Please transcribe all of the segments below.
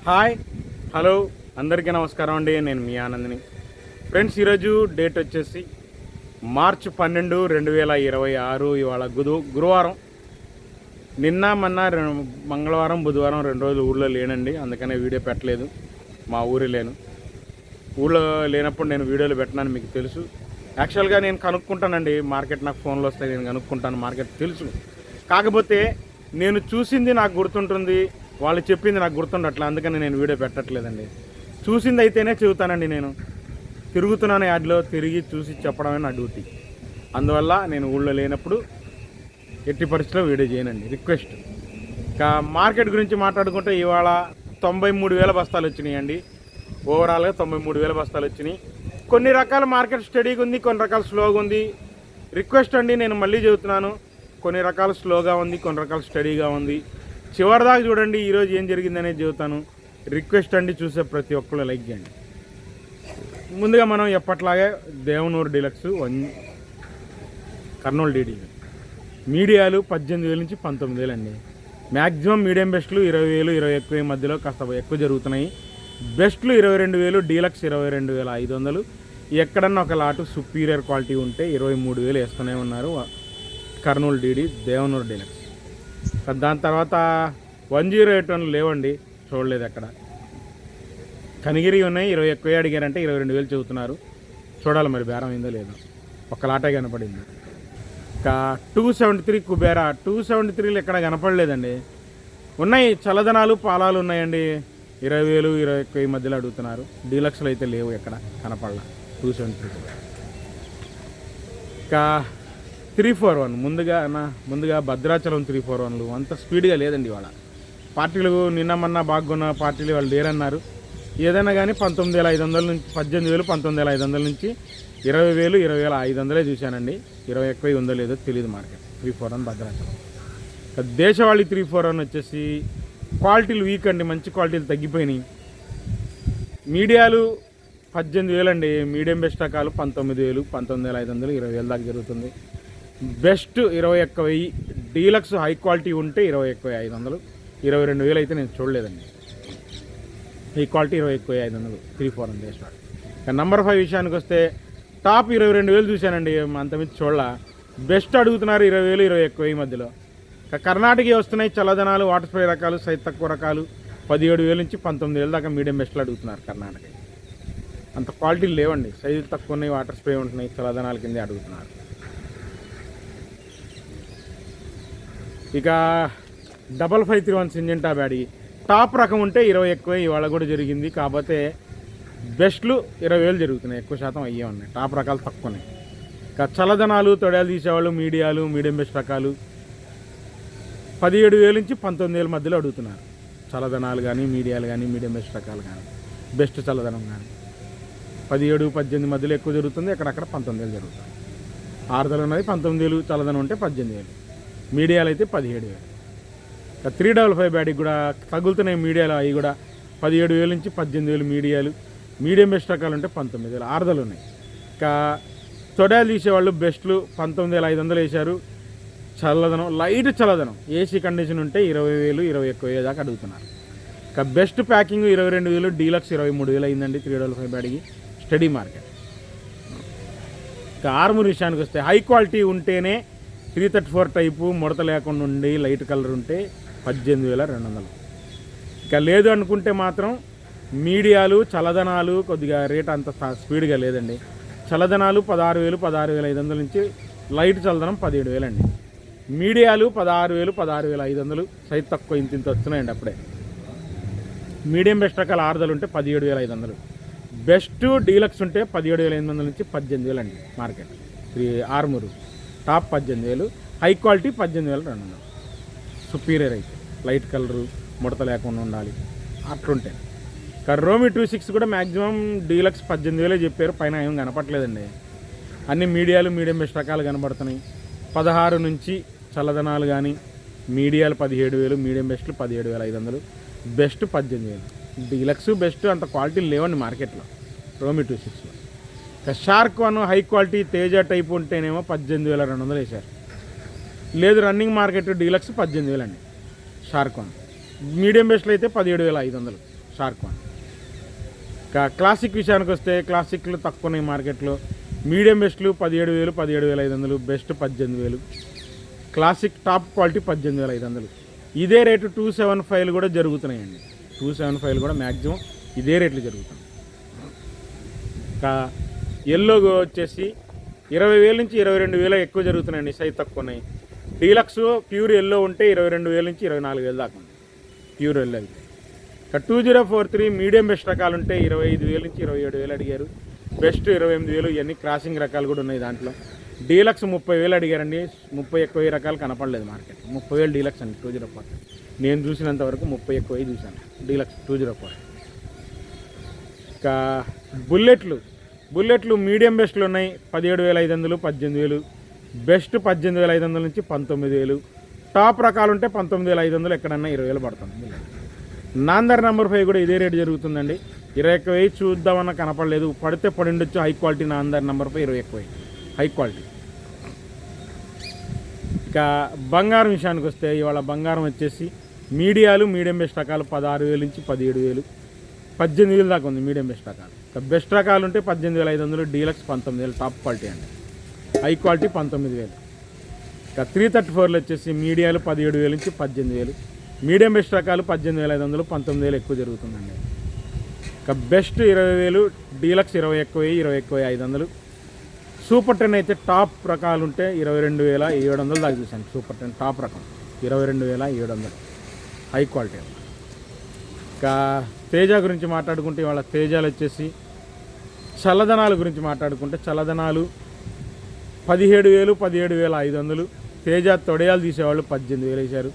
Hi hello అందరికీ నమస్కారం అండి. నేను మీ ఆనంద్ని. ఫ్రెండ్స్, ఈరోజు డేట్ వచ్చేసి మార్చి 12, 2026. ఇవాళ గురువారం. నిన్న మొన్న మంగళవారం బుధవారం 2 రోజులు ఊళ్ళో లేనండి, అందుకనే వీడియో పెట్టలేదు. మా ఊరి లేను, ఊళ్ళో లేనప్పుడు నేను వీడియోలు పెట్టినాను, మీకు తెలుసు. యాక్చువల్గా నేను కనుక్కుంటానండి మార్కెట్, నాకు ఫోన్లు వస్తాయి, నేను కనుక్కుంటాను మార్కెట్ తెలుసు. కాకపోతే నేను చూసింది నాకు గుర్తుంటుంది, వాళ్ళు చెప్పింది నాకు గుర్తుండట్లే, అందుకని నేను వీడియో పెట్టట్లేదండి. చూసింది అయితేనే చెబుతానండి. నేను తిరుగుతున్నాను యాడ్లో, తిరిగి చూసి చెప్పడమే నా డ్యూటీ. అందువల్ల నేను ఊళ్ళో లేనప్పుడు ఎట్టి పరిస్థితిలో వీడియో చేయనండి, రిక్వెస్ట్. ఇంకా మార్కెట్ గురించి మాట్లాడుకుంటే ఇవాళ 93,000 బస్తాలు వచ్చినాయండి. ఓవరాల్గా 93,000 బస్తాలు వచ్చినాయి. కొన్ని రకాల మార్కెట్ స్టడీగా ఉంది, కొన్ని రకాలు స్లోగా ఉంది. రిక్వెస్ట్ అండి, నేను మళ్ళీ చెబుతున్నాను, కొన్ని రకాలు స్లోగా ఉంది, కొన్ని రకాలు స్టడీగా ఉంది. చివరిదాకా చూడండి, ఈరోజు ఏం జరిగిందనేది చెబుతాను. రిక్వెస్ట్ అండి, చూసే ప్రతి ఒక్కళ్ళు లైక్ చేయండి. ముందుగా మనం ఎప్పట్లాగే దేవనూరు డీలక్స్ కర్నూలు డీడీ మీడియాలు 18,000 నుంచి 19,000 అండి. మ్యాక్సిమం మీడియం బెస్ట్లు 20,000, 21,000 మధ్యలో కాస్త ఎక్కువ జరుగుతున్నాయి. బెస్ట్లు 22,000, డీలక్స్ 22,500. ఎక్కడన్నా ఒక లాటు సుపీరియర్ క్వాలిటీ ఉంటే 23,000 వేస్తూనే ఉన్నారు కర్నూలు డీడీ, దేవనూరు డీలక్స్. దాని తర్వాత 108 లేవండి, చూడలేదు ఎక్కడ. కనిగిరి ఉన్నాయి, 21,000 అడిగారంటే 22,000 చెబుతున్నారు. చూడాలి మరి బేరం అయిందో లేదో, ఒక లాటే కనపడింది. ఇంకా 273 కుబేరా, 273 ఎక్కడ కనపడలేదండి. ఉన్నాయి చల్లదనాలు, పాలాలు ఉన్నాయండి, 20,000, 21,000 మధ్యలో అడుగుతున్నారు. డీలక్స్లో అయితే లేవు, ఎక్కడ కనపడలా 273. ఇంకా 341 ముందుగా భద్రాచలం 341లు అంత స్పీడ్గా లేదండి. వాళ్ళ పార్టీలు నిన్న మొన్న బాగున్న పార్టీలు వాళ్ళు లేరన్నారు. ఏదైనా కానీ 19,500 నుంచి 18,000, 19,500 నుంచి 20,000, 20,500 చూశానండి. 21,000 ఉందో లేదో తెలియదు మార్కెట్. 341 భద్రాచలం. దేశవాళీ 341 వచ్చేసి క్వాలిటీలు వీక్ అండి, మంచి క్వాలిటీలు తగ్గిపోయినాయి. మీడియాలు 18,000 అండి, మీడియం బెస్ట్ రకాలు 19,000, 19,500, 20,000 దాకా జరుగుతుంది. బెస్ట్ 21,000, డీలక్స్ హై క్వాలిటీ ఉంటే 21,500, 22,000 అయితే నేను చూడలేదండి. ఈ క్వాలిటీ 21,500 341 దేశవాళీ. నెంబర్ 5 విషయానికి వస్తే టాప్ 22,000 చూశానండి, అంతమించి చూడలా. బెస్ట్ అడుగుతున్నారు 20,000, 21,000 మధ్యలో. కర్ణాటక వస్తున్నాయి చల్లదనాలు, వాటర్ స్ప్రే రకాలు, సైజ్ తక్కువ రకాలు 17,000 నుంచి 19,000 దాకా మీడియం బెస్ట్లు అడుగుతున్నారు కర్ణాటక. అంత క్వాలిటీలు లేవండి, సైజులు తక్కువ ఉన్నాయి, వాటర్ స్ప్రే ఉంటున్నాయి, చల్లదనాల కిందే అడుగుతున్నారు. ఇక 5531 సింజెంటా బ్యాడీ టాప్ రకం ఉంటే 21,000 ఇవాళ కూడా జరిగింది. కాకపోతే బెస్ట్లు 20,000 జరుగుతున్నాయి, ఎక్కువ శాతం అయ్యే ఉన్నాయి. టాప్ రకాలు తక్కువ ఉన్నాయి. ఇక చల్లదనాలు, తొడయాలు తీసేవాళ్ళు, మీడియాలు, మీడియం బెస్ట్ రకాలు 17,000 నుంచి 19,000 మధ్యలో అడుగుతున్నారు. చల్లదనాలు కానీ, మీడియాలు కానీ, మీడియం బెస్ట్ రకాలు కానీ, బెస్ట్ చల్లదనం కానీ 17, 18 మధ్యలో ఎక్కువ జరుగుతుంది. అక్కడక్కడ 19,000 జరుగుతుంది. ఆరుదలు ఉన్నది 19,000, చల్లదనం ఉంటే 18,000, మీడియాలు అయితే 17,000. 355 బ్యాడీకి కూడా తగులుతున్నాయి మీడియాలు, అవి కూడా 17,000 నుంచి 18,000 మీడియాలు. మీడియం బెస్ట్ రకాలు ఉంటే 19,000, ఆరుదలు ఉన్నాయి. ఇంకా తొడాలు తీసేవాళ్ళు బెస్ట్లు 19,500 వేశారు. చల్లదనం, లైట్ చల్లదనం, ఏసీ కండిషన్ ఉంటే 20,000, 21,000 దాకా అడుగుతున్నారు. ఇంకా బెస్ట్ ప్యాకింగ్ 22,000, డీలక్స్ 23,000 అయిందండి 355 బ్యాడీకి స్టడీ మార్కెట్. ఇంకా ఆర్మూర్ విషయానికి వస్తే హై క్వాలిటీ ఉంటేనే 334 టైపు ముడత లేకుండా ఉండి లైట్ కలర్ ఉంటే 18,200. ఇక లేదు అనుకుంటే మాత్రం మీడియాలు, చల్లదనాలు కొద్దిగా రేట్ అంత స్పీడ్గా లేదండి. చల్లదనాలు 16,000, 16,500 నుంచి లైట్ చల్లదనం 17,000 అండి. మీడియాలు 16,000, 16,500, సైజ్ తక్కువ ఇంత వస్తున్నాయండి అప్పుడే. మీడియం బెస్ట్ రకాల ఆరుదలు ఉంటే 17,500. బెస్ట్ డీలక్స్ ఉంటే 17,800 నుంచి 18,000 అండి market. Armoor top 18,000, high quality 18,200. Superior అయితే లైట్ కలరు, ముడత లేకుండా ఉండాలి అట్లుంటాయి. రోమి 26 కూడా మ్యాక్సిమం డీలక్స్ 18,000 చెప్పారు, పైన ఏం కనపట్లేదండి. అన్ని మీడియాలు, మీడియం బెస్ట్ రకాలు కనబడుతున్నాయి. 16 నుంచి చల్లదనాలు కానీ, మీడియాలు 17,000, మీడియం బెస్ట్లు 17,500, బెస్ట్ 18,000. డీలక్స్ బెస్ట్ అంత క్వాలిటీలు లేవండి మార్కెట్లో రోమి 26లో. Shark 1 high quality Teja type ఉంటేనేమో 18,200 వేశారు. లేదు రన్నింగ్ మార్కెట్ డీలక్స్ 18,000 అండి షార్క్ 1. మీడియం బెస్ట్లో అయితే 17,500 షార్క్ వన్. క్లాసిక్ విషయానికి వస్తే క్లాసిక్లు తక్కువ ఉన్నాయి మార్కెట్లో. మీడియం బెస్ట్లు 17,000, 17,500, బెస్ట్ 18,000, క్లాసిక్ టాప్ క్వాలిటీ 18,500. ఇదే రేటు 275 కూడా జరుగుతున్నాయండి. 275 కూడా మ్యాక్సిమం ఇదే రేట్లు జరుగుతాయి. ఎల్లో వచ్చేసి 20,000 నుంచి 22,000 ఎక్కువ జరుగుతున్నాయండి. సైజ్ తక్కువ ఉన్నాయి. డీలక్స్ ప్యూర్ ఎల్లో ఉంటే 22,000 నుంచి 24,000 దాకా ఉంది ప్యూర్ ఎల్లో అయితే. 2043 మీడియం బెస్ట్ రకాలు ఉంటే 25,000 నుంచి 27,000 అడిగారు. బెస్ట్ 28,000. ఇవన్నీ క్రాసింగ్ రకాలు కూడా ఉన్నాయి దాంట్లో. డీలక్స్ 30,000 అడిగారండి. 30 ఎక్కువ రకాలు కనపడలేదు మార్కెట్. 30,000 డీలక్స్ అండి 204. నేను చూసినంత వరకు 30 ఎక్కువ చూశాను డీలక్స్ 204. ఇంకా బుల్లెట్లు మీడియం బెస్ట్లు ఉన్నాయి. 17,500, 18,000, బెస్ట్ 18,500 నుంచి 19,000. టాప్ రకాలు ఉంటే 19,500, ఎక్కడన్నా 20,000 పడుతుంది. నాందర్ నెంబర్ 5 కూడా ఇదే రేటు జరుగుతుందండి. 21,000 చూద్దామన్నా కనపడలేదు. పడితే పడిండొచ్చు. హై క్వాలిటీ నాందర్ నెంబర్ 5 21,000 హై క్వాలిటీ. ఇక బంగారం విషయానికి వస్తే ఇవాళ బంగారం వచ్చేసి మీడియం బెస్ట్ రకాలు 16,000 నుంచి 17,000, 18,000 దాకా ఉంది మీడియం బెస్ట్ రకాలు. బెస్ట్ రకాలు ఉంటే 18,500, డీలక్స్ 19,000 టాప్ క్వాలిటీ అండి. High quality 19,000. ఇక 334 వచ్చేసి మీడియాలు 17,000 నుంచి 18,000, మీడియం బెస్ట్ రకాలు 18,500, 19,000 ఎక్కువ జరుగుతుందండి. ఇక బెస్ట్ 20,000, డీలక్స్ 20 ఎక్కువ 500. సూపర్ 10 అయితే టాప్ రకాలు ఉంటే 22,700 దాకా చూసాను. సూపర్ 10 టాప్ రకం 22,700 హై క్వాలిటీ. ఇంకా తేజ గురించి మాట్లాడుకుంటే వాళ్ళ తేజాలు వచ్చేసి చల్లదనాల గురించి మాట్లాడుకుంటే చల్లదనాలు 17,000, 17,500. తేజ తొడయాలు తీసేవాళ్ళు 18,000 వేశారు.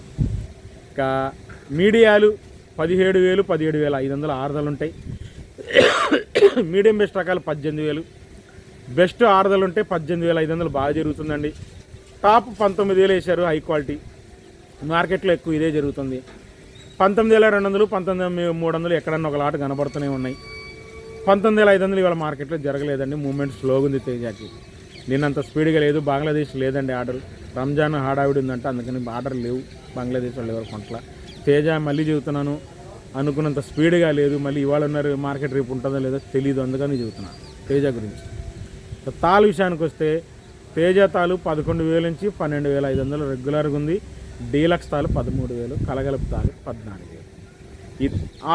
ఇంకా మీడియాలు 17,000, 17,500 ఆరుదలు ఉంటాయి. మీడియం బెస్ట్ రకాలు 18,000, బెస్ట్ ఆరుదలు ఉంటే 18,500 బాగా జరుగుతుందండి. టాప్ 19,000 వేశారు హై క్వాలిటీ. మార్కెట్లో ఎక్కువ ఇదే జరుగుతుంది. 19,200, 19,300 ఎక్కడన్నా ఒక లాట్ కనబడుతూనే ఉన్నాయి. 19,500 ఇవాళ మార్కెట్లో జరగలేదండి. మూమెంట్ స్లోగా ఉంది తేజాకి. నిన్నంత స్పీడ్గా లేదు. బంగ్లాదేశ్ లేదండి ఆర్డర్. రంజాన్ హడావిడి ఉందంటే అందుకని ఆర్డర్ లేవు బంగ్లాదేశ్ వాళ్ళు ఎవరు కొంట్ల. తేజ మళ్ళీ చెబుతున్నాను అనుకున్నంత స్పీడ్గా లేదు. మళ్ళీ ఇవాళ ఉన్నారు మార్కెట్ రేపు ఉంటుందో లేదో తెలియదు. అందుకని చెబుతున్నాను తేజ గురించి. తాలు విషయానికి వస్తే తేజ తాలు 11,000 నుంచి 12,500 రెగ్యులర్గా ఉంది. డీలక్స్ తాలు 13,000, కలగలుపు తాలు 14,000. ఈ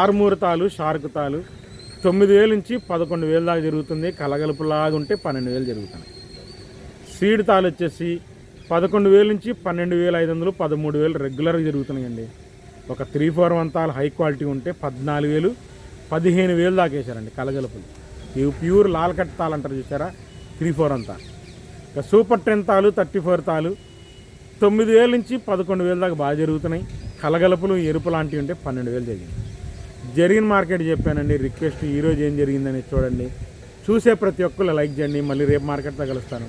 ఆర్మూర్ తాలు షార్క్ తాలు 9,000 నుంచి 11,000 దాకా జరుగుతుంది. కలగలుపులాగా ఉంటే 12,000 జరుగుతున్నాయి. సీడ్ తాలు వచ్చేసి 11,000 నుంచి 12,500, 13,000 రెగ్యులర్గా జరుగుతున్నాయండి. ఒక 341 తాలు హై క్వాలిటీ ఉంటే 14,000, 15,000 దాకా వేశారండి కలగలుపులు. ఇవి ప్యూర్ లాల్ కట్ తాలు అంటారు చూసారా 341 తాలు. ఇక సూపర్ 10 తాలు 34 తాలు 9,000 నుంచి 11,000 దాకా బాగా జరుగుతున్నాయి. కలగలుపులు ఎరుపు లాంటివి ఉంటే 12,000 జరిగింది. జరిగిన మార్కెట్ చెప్పానండి. రిక్వెస్ట్ ఈరోజు ఏం జరిగిందని చూడండి. చూసే ప్రతి ఒక్కరు లైక్ చేయండి. మళ్ళీ రేపు మార్కెట్లో కలుస్తాను.